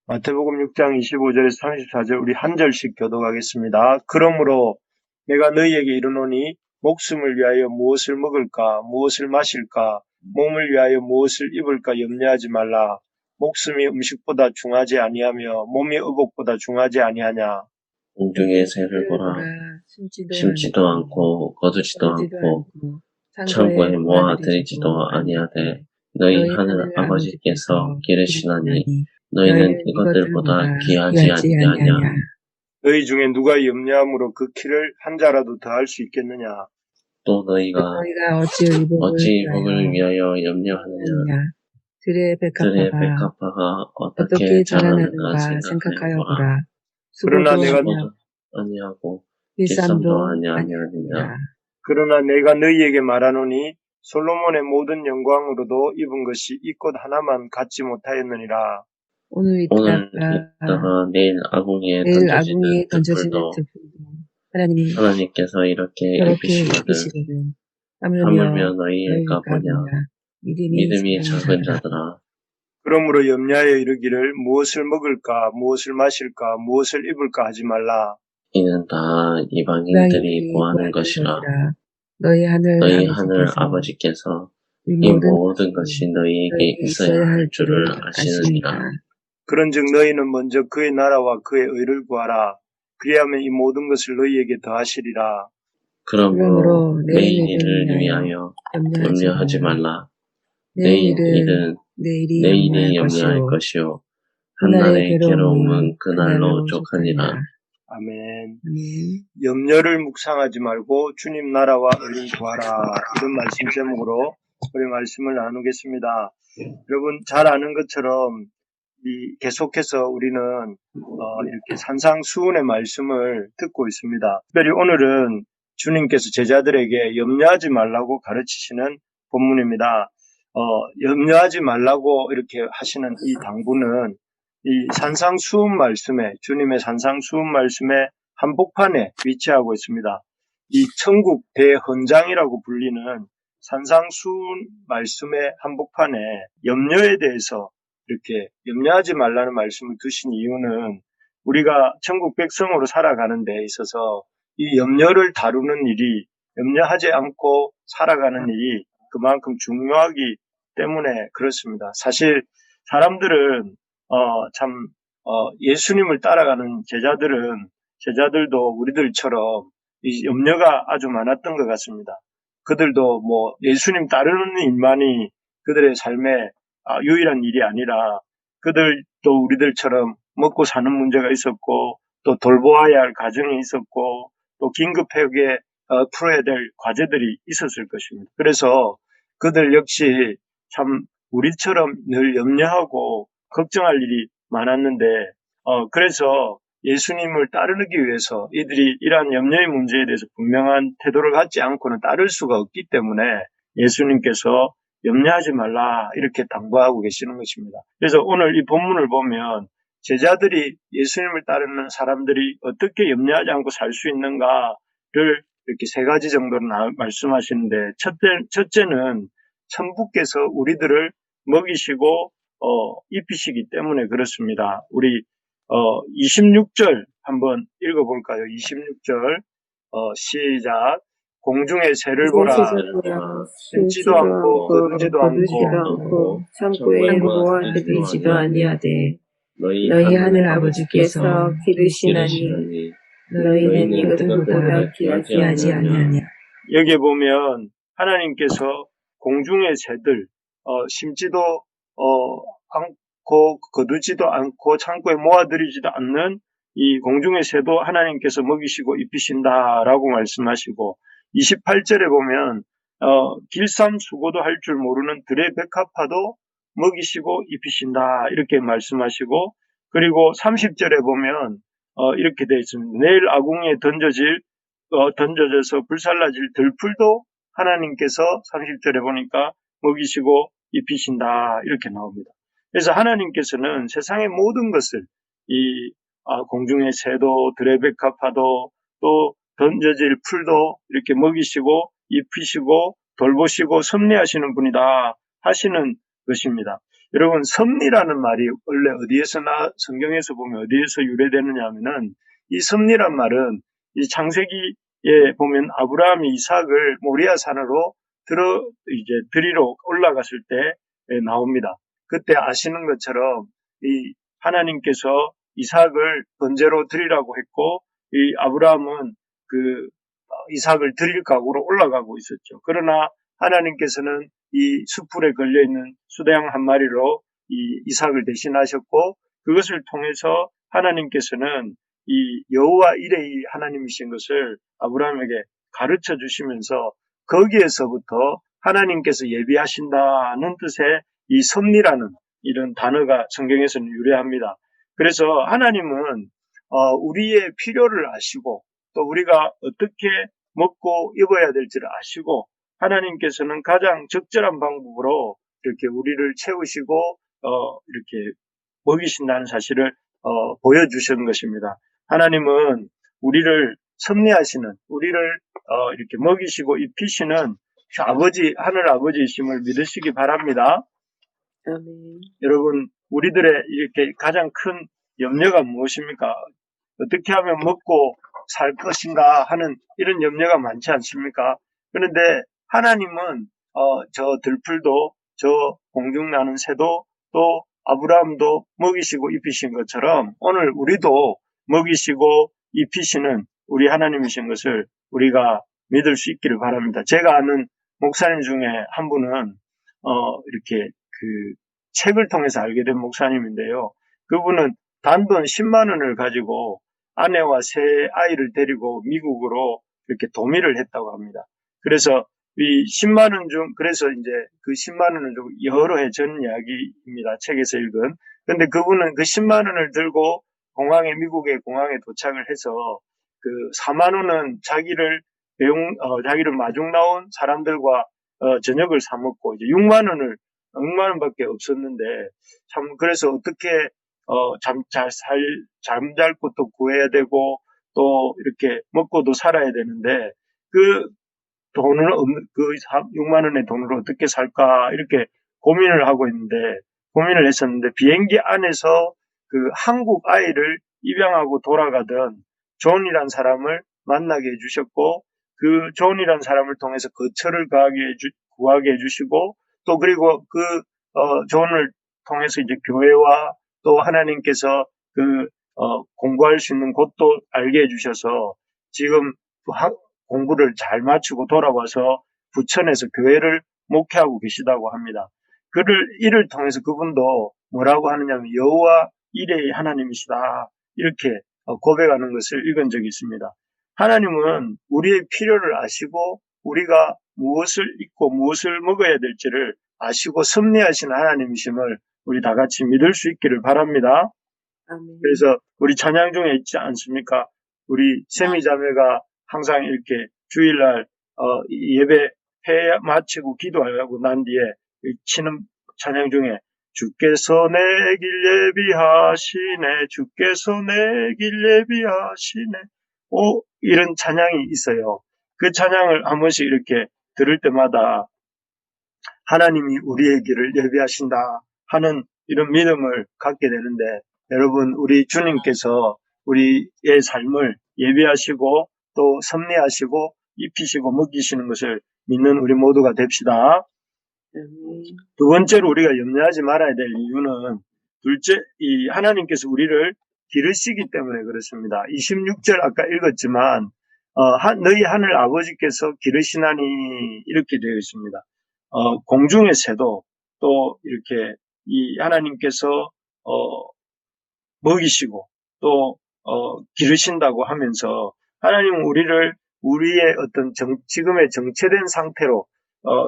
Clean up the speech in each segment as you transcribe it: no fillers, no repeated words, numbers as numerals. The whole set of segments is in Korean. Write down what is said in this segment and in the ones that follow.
마태복음 6장 25절에서 34절 우리 한 절씩 교독하겠습니다. 그러므로 내가 너희에게 이르노니 목숨을 위하여 무엇을 먹을까 무엇을 마실까 몸을 위하여 무엇을 입을까 염려하지 말라. 목숨이 음식보다 중하지 아니하며 몸이 의복보다 중하지 아니하냐. 공중의 새를 보라. 심지도 않고 거두지도 않고 창고에 모아들이지도 아니하되 너희 하늘 아버지께서 기르시나니 너희는 이것들보다 귀하지 아니하냐. 너희 중에 누가 염려함으로 그 키를 한 자라도 더할 수 있겠느냐. 또 너희가 어찌 복을 위하여 염려하느냐. 들의 백합화가 어떻게 자라는가 생각하여 보라. 그러나 내가 수고도 아니하고 일삼도 아니하느냐. 그러나 내가 너희에게 말하노니 솔로몬의 모든 영광으로도 입은 것이 이 꽃 하나만 갖지 못하였느니라. 오늘 있다가 내일 아궁이에 던져지는 들풀도 하나님께서 이렇게 입히시거든. 하물며 너희가 보냐. 믿음이 작은 자들아. 그러므로 염려하여 이르기를 무엇을 먹을까 무엇을 마실까 무엇을 입을까 하지 말라. 이는 다 이방인들이 구하는 것이라. 너희 하늘 아버지께서 이 모든 것이 너희에게 있어야 할 줄을 아시느니라. 그런즉 너희는 먼저 그의 나라와 그의 의를 구하라. 그리하면 이 모든 것을 너희에게 더하시리라. 그러므로 내일 일을 위하여 염려하지 말라. 내일은 내일이 염려할 것이요 한날의 괴로움은 그날로 족하니라. 아멘. 염려를 묵상하지 말고 주님 나라와 의를 구하라. 이런 말씀 제목으로 우리 말씀을 나누겠습니다. 여러분 잘 아는 것처럼 계속해서 우리는 이렇게 산상수훈의 말씀을 듣고 있습니다. 특별히 오늘은 주님께서 제자들에게 염려하지 말라고 가르치시는 본문입니다. 염려하지 말라고 이렇게 하시는 이 당부는 이 산상수훈 말씀에 주님의 산상수훈 말씀의 한복판에 위치하고 있습니다. 이 천국 대헌장이라고 불리는 산상수훈 말씀의 한복판에 염려에 대해서 이렇게 염려하지 말라는 말씀을 두신 이유는 우리가 천국 백성으로 살아가는 데 있어서 이 염려를 다루는 일이 염려하지 않고 살아가는 일이 그만큼 중요하기 때문에 그렇습니다. 사실 사람들은 예수님을 따라가는 제자들도 우리들처럼 이 염려가 아주 많았던 것 같습니다. 그들도 예수님 따르는 일만이 그들의 삶의 유일한 일이 아니라 그들도 우리들처럼 먹고 사는 문제가 있었고 또 돌보아야 할 가정이 있었고 또 긴급하게 풀어야 될 과제들이 있었을 것입니다. 그래서 그들 역시 참 우리처럼 늘 염려하고 걱정할 일이 많았는데 그래서 예수님을 따르기 위해서 이들이 이러한 염려의 문제에 대해서 분명한 태도를 갖지 않고는 따를 수가 없기 때문에 예수님께서 염려하지 말라 이렇게 당부하고 계시는 것입니다. 그래서 오늘 이 본문을 보면 제자들이 예수님을 따르는 사람들이 어떻게 염려하지 않고 살 수 있는가를 이렇게 세 가지 정도로 말씀하시는데 첫째는 천부께서 우리들을 먹이시고 입히시기 때문에 그렇습니다. 우리 26절 한번 읽어볼까요? 26절 시작. 공중의 새를 보라. 심지도 않고 거두지도 않고 창고에 모아들이지도 아니하되 너희 하늘 아버지께서 기르시나니 너희는 이것들보다 귀하지 아니하냐. 여기에 보면 하나님께서 공중의 새들 심지도 않고 거두지도 않고 창고에 모아들이지도 않는 이 공중의 새도 하나님께서 먹이시고 입히신다라고 말씀하시고 28절에 보면 길쌈수고도 할 줄 모르는 들의 백합화도 먹이시고 입히신다 이렇게 말씀하시고 그리고 30절에 보면 이렇게 되어 있습니다. 내일 아궁이에 던져져서 불살라질 들풀도 하나님께서 30절에 보니까 먹이시고 입히신다 이렇게 나옵니다. 그래서 하나님께서는 세상의 모든 것을 이 공중의 새도 들의 백합화도 또 던져질 풀도 이렇게 먹이시고 입히시고 돌보시고 섭리하시는 분이다 하시는 것입니다. 여러분, 섭리라는 말이 원래 성경에서 보면 어디에서 유래되느냐 하면은, 이 섭리란 말은 이 창세기에 보면 아브라함이 이삭을 모리아 산으로 드리러 올라갔을 때 나옵니다. 그때 아시는 것처럼 이 하나님께서 이삭을 번제로 드리라고 했고, 이 아브라함은 그 이삭을 드릴 각오로 올라가고 있었죠. 그러나 하나님께서는 이 숯불에 걸려있는 수대양 한 마리로 이 이삭을 대신하셨고, 그것을 통해서 하나님께서는 이 여호와 이레의 하나님이신 것을 아브라함에게 가르쳐 주시면서, 거기에서부터 하나님께서 예비하신다는 뜻의 이 섭리라는 이런 단어가 성경에서는 유래합니다. 그래서 하나님은 우리의 필요를 아시고, 또 우리가 어떻게 먹고 입어야 될지를 아시고, 하나님께서는 가장 적절한 방법으로 이렇게 우리를 채우시고 이렇게 먹이신다는 사실을 보여주시는 것입니다. 하나님은 우리를 섭리하시는, 우리를 이렇게 먹이시고 입히시는 하늘 아버지이심을 믿으시기 바랍니다. 아멘. 여러분, 우리들의 이렇게 가장 큰 염려가 무엇입니까? 어떻게 하면 먹고 살 것인가 하는 이런 염려가 많지 않습니까? 그런데 하나님은 저 들풀도, 저 공중 나는 새도, 또 아브라함도 먹이시고 입히신 것처럼 오늘 우리도 먹이시고 입히시는 우리 하나님이신 것을 우리가 믿을 수 있기를 바랍니다. 제가 아는 목사님 중에 한 분은 이렇게 그 책을 통해서 알게 된 목사님인데요. 그분은 단돈 10만 원을 가지고 아내와 세 아이를 데리고 미국으로 이렇게 도미를 했다고 합니다. 그래서 이 10만 원 그래서 이제 그 10만 원을 좀 여러 해 전 이야기입니다. 책에서 읽은. 근데 그분은 그 10만 원을 들고 미국의 공항에 도착을 해서 그 4만 원은 자기를 마중 나온 사람들과 저녁을 사 먹고, 이제 6만 원밖에 없었는데, 참, 그래서 어떻게 잠잘 곳도 구해야 되고, 또 이렇게 먹고도 살아야 되는데, 그 6만 원의 돈으로 어떻게 살까, 이렇게 고민을 했었는데, 비행기 안에서 그 한국 아이를 입양하고 돌아가던 존이란 사람을 만나게 해주셨고, 그 존이란 사람을 통해서 거처를 구하게 해주시고, 또 그리고 존을 통해서 이제 교회와 또 하나님께서 공부할 수 있는 곳도 알게 해주셔서 지금 공부를 잘 마치고 돌아와서 부천에서 교회를 목회하고 계시다고 합니다. 이를 통해서 그분도 뭐라고 하느냐면 여호와 이레의 하나님이시다, 이렇게 고백하는 것을 읽은 적이 있습니다. 하나님은 우리의 필요를 아시고 우리가 무엇을 입고 무엇을 먹어야 될지를 아시고 섭리하신 하나님이심을 우리 다 같이 믿을 수 있기를 바랍니다. 아멘. 그래서 우리 찬양 중에 있지 않습니까? 우리 세미자매가 항상 이렇게 주일날 예배 마치고 기도하고 난 뒤에 치는 찬양 중에 주께서 내 길 예비하시네, 주께서 내 길 예비하시네, 이런 찬양이 있어요. 그 찬양을 한 번씩 이렇게 들을 때마다 하나님이 우리의 길을 예비하신다 하는 이런 믿음을 갖게 되는데, 여러분, 우리 주님께서 우리의 삶을 예비하시고 또 섭리하시고 입히시고 먹이시는 것을 믿는 우리 모두가 됩시다. 두 번째로 우리가 염려하지 말아야 될 이유는, 이 하나님께서 우리를 기르시기 때문에 그렇습니다. 26절 아까 읽었지만 너희 하늘 아버지께서 기르시나니 이렇게 되어 있습니다. 공중의 새도 또 이렇게 이 하나님께서 먹이시고 또 기르신다고 하면서, 하나님은 우리의 어떤 지금의 정체된 상태로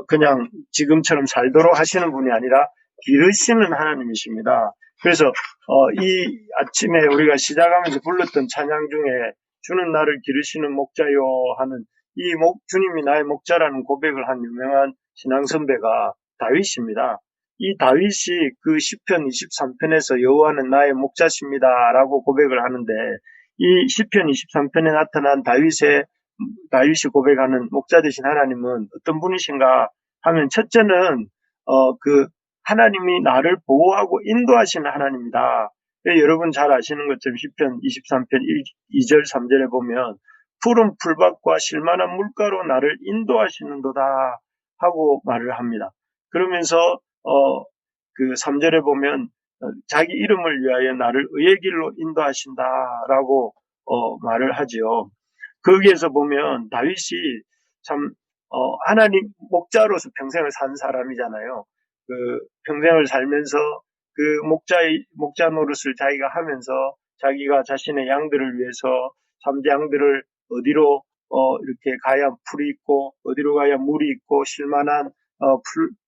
그냥 지금처럼 살도록 하시는 분이 아니라 기르시는 하나님이십니다. 그래서 이 아침에 우리가 시작하면서 불렀던 찬양 중에 주는 나를 기르시는 목자요 하는 주님이 나의 목자라는 고백을 한 유명한 신앙 선배가 다윗입니다. 이 다윗이 그 시편 23편에서 여호와는 나의 목자십니다 라고 고백을 하는데, 이 시편 23편에 나타난 다윗이 고백하는 목자 되신 하나님은 어떤 분이신가 하면, 첫째는 하나님이 나를 보호하고 인도하시는 하나님이다. 여러분 잘 아시는 것처럼 시편 23편 2절 3절에 보면 푸른 풀밭과 실만한 물가로 나를 인도하시는도다 하고 말을 합니다. 그러면서 그 3절에 보면 자기 이름을 위하여 나를 의의 길로 인도하신다라고 말을 하지요. 거기에서 보면 다윗이 참 하나님 목자로서 평생을 산 사람이잖아요. 그 평생을 살면서 그 목자 노릇을 자기가 하면서 자기가 자신의 양들을 위해서 양들을 어디로 이렇게 가야 풀이 있고 어디로 가야 물이 있고 쉴만한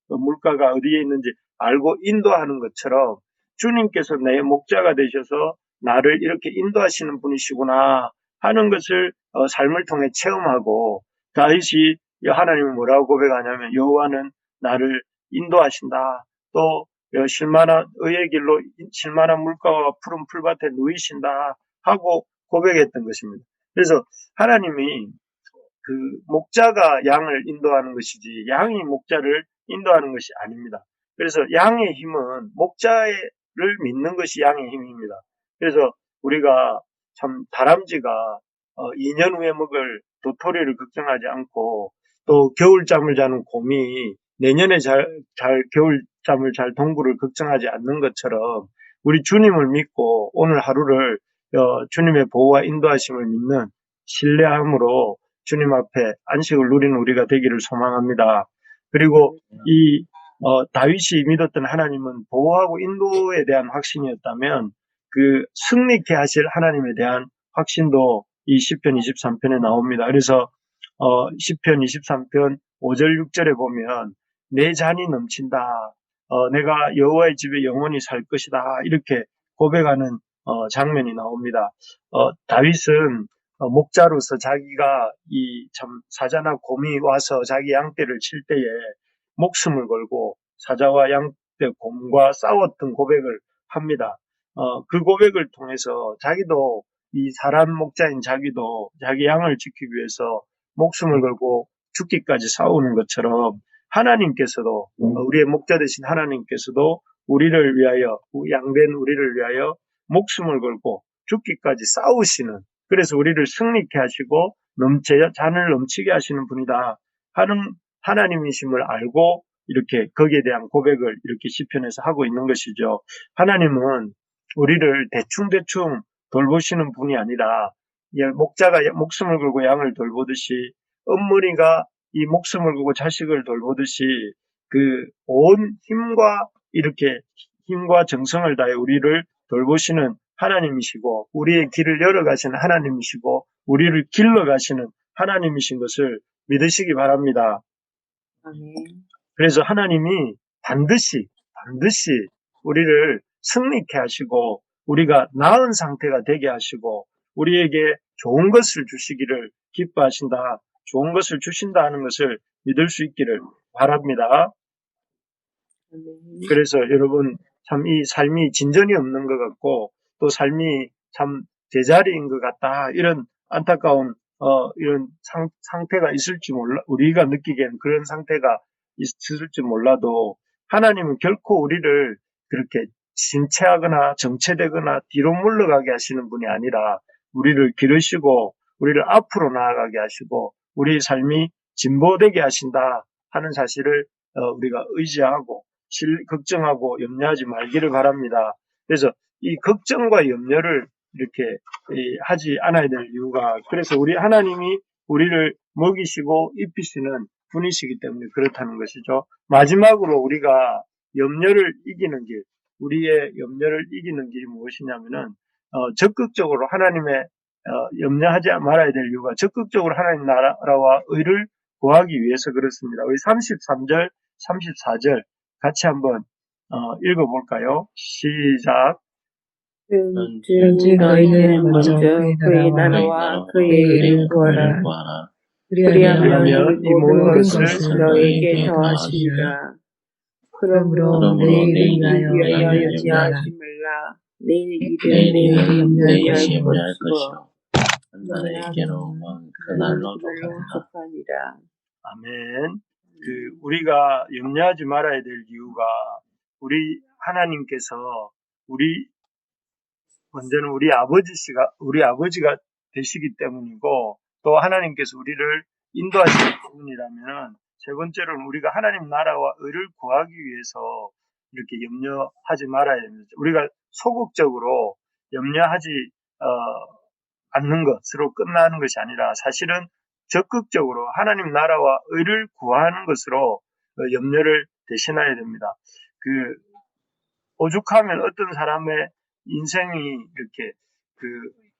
물가가 어디에 있는지 알고 인도하는 것처럼 주님께서 내 목자가 되셔서 나를 이렇게 인도하시는 분이시구나 하는 것을 삶을 통해 체험하고 다윗이 하나님은 뭐라고 고백하냐면 여호와는 나를 인도하신다. 또 실만한 의의 길로 실만한 물가와 푸른 풀밭에 누이신다 하고 고백했던 것입니다. 그래서 하나님이 그 목자가 양을 인도하는 것이지 양이 목자를 인도하는 것이 아닙니다. 그래서 양의 힘은 목자를 믿는 것이 양의 힘입니다. 그래서 우리가 참 다람쥐가 2년 후에 먹을 도토리를 걱정하지 않고 또 겨울잠을 자는 곰이 내년에 겨울잠을 잘 동부를 걱정하지 않는 것처럼 우리 주님을 믿고 오늘 하루를 주님의 보호와 인도하심을 믿는 신뢰함으로 주님 앞에 안식을 누리는 우리가 되기를 소망합니다. 그리고 이 다윗이 믿었던 하나님은 보호하고 인도에 대한 확신이었다면 그 승리케 하실 하나님에 대한 확신도 이 시편 23편에 나옵니다. 그래서 시편 23편 5절 6절에 보면 내 잔이 넘친다. 내가 여호와의 집에 영원히 살 것이다. 이렇게 고백하는 장면이 나옵니다. 다윗은 목자로서 자기가 이 참 사자나 곰이 와서 자기 양떼를 칠 때에 목숨을 걸고 사자와 양떼 곰과 싸웠던 고백을 합니다. 그 고백을 통해서 자기도 이 사람 목자인 자기도 자기 양을 지키기 위해서 목숨을 걸고 죽기까지 싸우는 것처럼 하나님께서도 우리의 목자 되신 하나님께서도 우리를 위하여 양된 우리를 위하여 목숨을 걸고 죽기까지 싸우시는 그래서 우리를 승리케 하시고 잔을 넘치게 하시는 분이다 하는 하나님이심을 알고 이렇게 거기에 대한 고백을 이렇게 시편에서 하고 있는 것이죠. 하나님은 우리를 대충대충 돌보시는 분이 아니라 목자가 목숨을 걸고 양을 돌보듯이 어머니가 이 목숨을 걸고 자식을 돌보듯이 그 온 힘과 정성을 다해 우리를 돌보시는 하나님이시고 우리의 길을 열어가시는 하나님이시고 우리를 길러가시는 하나님이신 것을 믿으시기 바랍니다. 아멘. 그래서 하나님이 반드시 우리를 승리케 하시고 우리가 나은 상태가 되게 하시고 우리에게 좋은 것을 주시기를 기뻐하신다. 좋은 것을 주신다 하는 것을 믿을 수 있기를 바랍니다. 아멘. 그래서 여러분 참 이 삶이 진전이 없는 것 같고 또 삶이 참 제자리인 것 같다. 이런 안타까운 이런 상태가 있을지 몰라 우리가 느끼기엔 그런 상태가 있을지 몰라도 하나님은 결코 우리를 그렇게 진체하거나 정체되거나 뒤로 물러가게 하시는 분이 아니라 우리를 기르시고 우리를 앞으로 나아가게 하시고 우리의 삶이 진보되게 하신다 하는 사실을 우리가 의지하고 걱정하고 염려하지 말기를 바랍니다. 그래서 이 걱정과 염려를 이렇게 하지 않아야 될 이유가 그래서 우리 하나님이 우리를 먹이시고 입히시는 분이시기 때문에 그렇다는 것이죠. 마지막으로 우리가 염려를 이기는 길, 우리의 염려를 이기는 길이 무엇이냐면은 적극적으로 하나님의 염려하지 말아야 될 이유가 적극적으로 하나님 나라와 의를 구하기 위해서 그렇습니다. 우리 33절, 34절 같이 한번 읽어볼까요? 시작. 주 너희는 먼저 그의 나라와 그의 의를 구하라. 그리하면 이 모든 것을 너희에게 더하시리라. 그러므로 내일을 위하여 염려하지 말라. 내일 일은 내일 염려할 것이요. 나의 괴로움은 그날로 속하니라. 아멘. 우리가 염려하지 말아야 될 이유가 우리 하나님께서 먼저는 우리 아버지가 되시기 때문이고, 또 하나님께서 우리를 인도하시기 때문이라면, 세 번째로는 우리가 하나님 나라와 의를 구하기 위해서 이렇게 염려하지 말아야 됩니다. 우리가 소극적으로 염려하지 않는 것으로 끝나는 것이 아니라, 사실은 적극적으로 하나님 나라와 의를 구하는 것으로 염려를 대신해야 됩니다. 오죽하면 어떤 사람의 인생이 이렇게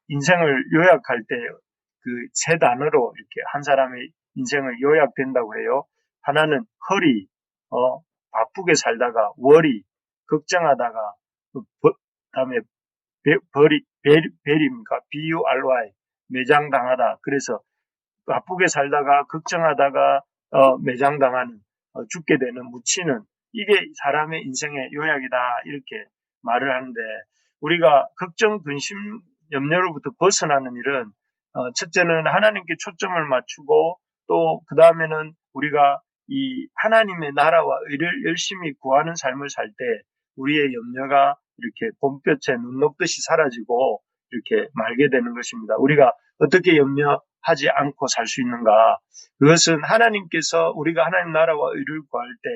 인생을 요약할 때 세 단어로 이렇게 한 사람의 인생을 요약된다고 해요. 하나는 허리, 바쁘게 살다가 worry, 걱정하다가, 그다음에 베리입니까? BURY, 매장당하다. 그래서 바쁘게 살다가 걱정하다가 매장당하는, 죽게 되는, 묻히는, 이게 사람의 인생의 요약이다, 이렇게 말을 하는데, 우리가 걱정, 근심, 염려로부터 벗어나는 일은 첫째는 하나님께 초점을 맞추고, 또 그 다음에는 우리가 이 하나님의 나라와 의를 열심히 구하는 삶을 살 때 우리의 염려가 이렇게 봄볕에 눈 녹듯이 사라지고 이렇게 말게 되는 것입니다. 우리가 어떻게 염려하지 않고 살 수 있는가? 그것은 하나님께서 우리가 하나님 나라와 의를 구할 때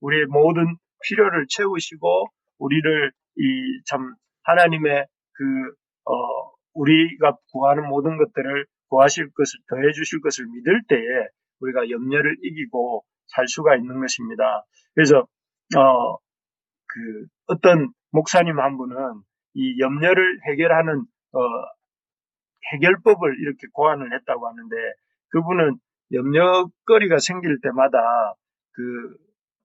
우리의 모든 필요를 채우시고, 우리를 하나님의 우리가 구하는 모든 것들을 구하실 것을, 더해 주실 것을 믿을 때에 우리가 염려를 이기고 살 수가 있는 것입니다. 그래서 어떤 목사님 한 분은 이 염려를 해결하는 해결법을 이렇게 고안을 했다고 하는데, 그분은 염려거리가 생길 때마다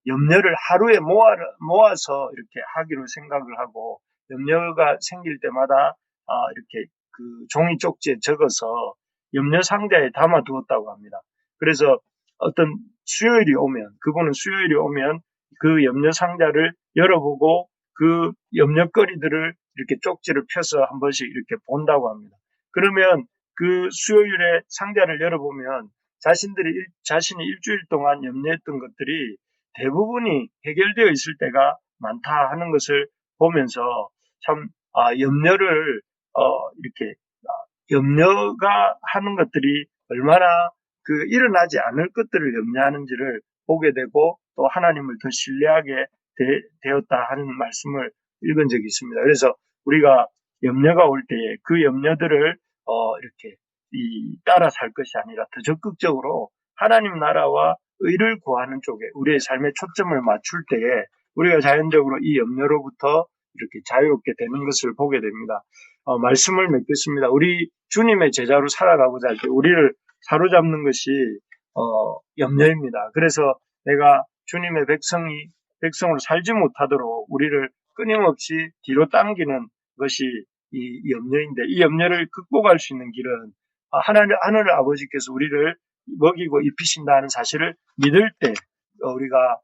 염려를 하루에 모아서 이렇게 하기로 생각을 하고, 염려가 생길 때마다 이렇게 종이 쪽지에 적어서 염려 상자에 담아 두었다고 합니다. 그래서 어떤 그분은 수요일이 오면 그 염려 상자를 열어보고 그 염려거리들을 이렇게 쪽지를 펴서 한 번씩 이렇게 본다고 합니다. 그러면 그 수요일에 상자를 열어보면 자신이 일주일 동안 염려했던 것들이 대부분이 해결되어 있을 때가 많다 하는 것을 보면서, 참 염려가 하는 것들이 얼마나 일어나지 않을 것들을 염려하는지를 보게 되고, 또 하나님을 더 신뢰하게 되었다 하는 말씀을 읽은 적이 있습니다. 그래서 우리가 염려가 올 때에 그 염려들을 이렇게 따라 살 것이 아니라 더 적극적으로 하나님 나라와 의를 구하는 쪽에 우리의 삶의 초점을 맞출 때에 우리가 자연적으로 이 염려로부터 이렇게 자유롭게 되는 것을 보게 됩니다. 말씀을 맺겠습니다. 우리 주님의 제자로 살아가고자 할 때 우리를 사로잡는 것이 염려입니다. 그래서 내가 주님의 백성으로 살지 못하도록 우리를 끊임없이 뒤로 당기는 것이 이 염려인데, 이 염려를 극복할 수 있는 길은 하늘 아버지께서 우리를 먹이고 입히신다는 사실을 믿을 때 우리가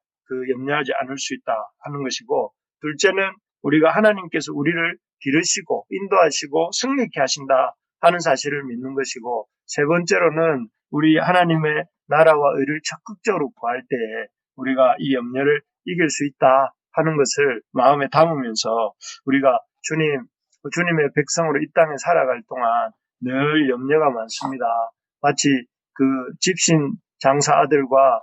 염려하지 않을 수 있다 하는 것이고, 둘째는 우리가 하나님께서 우리를 기르시고 인도하시고 승리케 하신다 하는 사실을 믿는 것이고, 세 번째로는 우리 하나님의 나라와 의를 적극적으로 구할 때에 우리가 이 염려를 이길 수 있다 하는 것을 마음에 담으면서 우리가 주님의 백성으로 이 땅에 살아갈 동안 늘 염려가 많습니다. 마치 집신 장사 아들과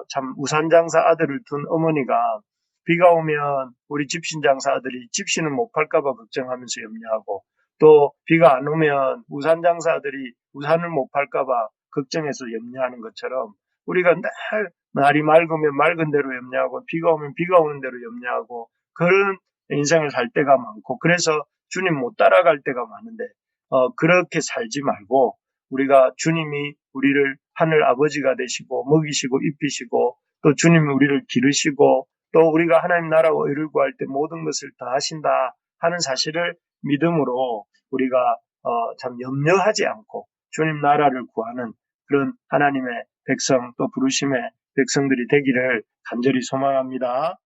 참 우산 장사 아들을 둔 어머니가 비가 오면 우리 집신 장사 아들이 집신을 못 팔까봐 걱정하면서 염려하고, 또 비가 안 오면 우산 장사 아들이 우산을 못 팔까봐 걱정해서 염려하는 것처럼, 우리가 날이 맑으면 맑은 대로 염려하고 비가 오면 비가 오는 대로 염려하고, 그런 인생을 살 때가 많고, 그래서 주님 못 따라갈 때가 많은데, 그렇게 살지 말고 우리가 주님이 우리를 하늘 아버지가 되시고 먹이시고 입히시고, 또 주님이 우리를 기르시고, 또 우리가 하나님 나라와 의를 구할 때 모든 것을 다 하신다 하는 사실을 믿음으로 우리가 참 염려하지 않고 주님 나라를 구하는 그런 하나님의 백성, 또 부르심의 백성들이 되기를 간절히 소망합니다.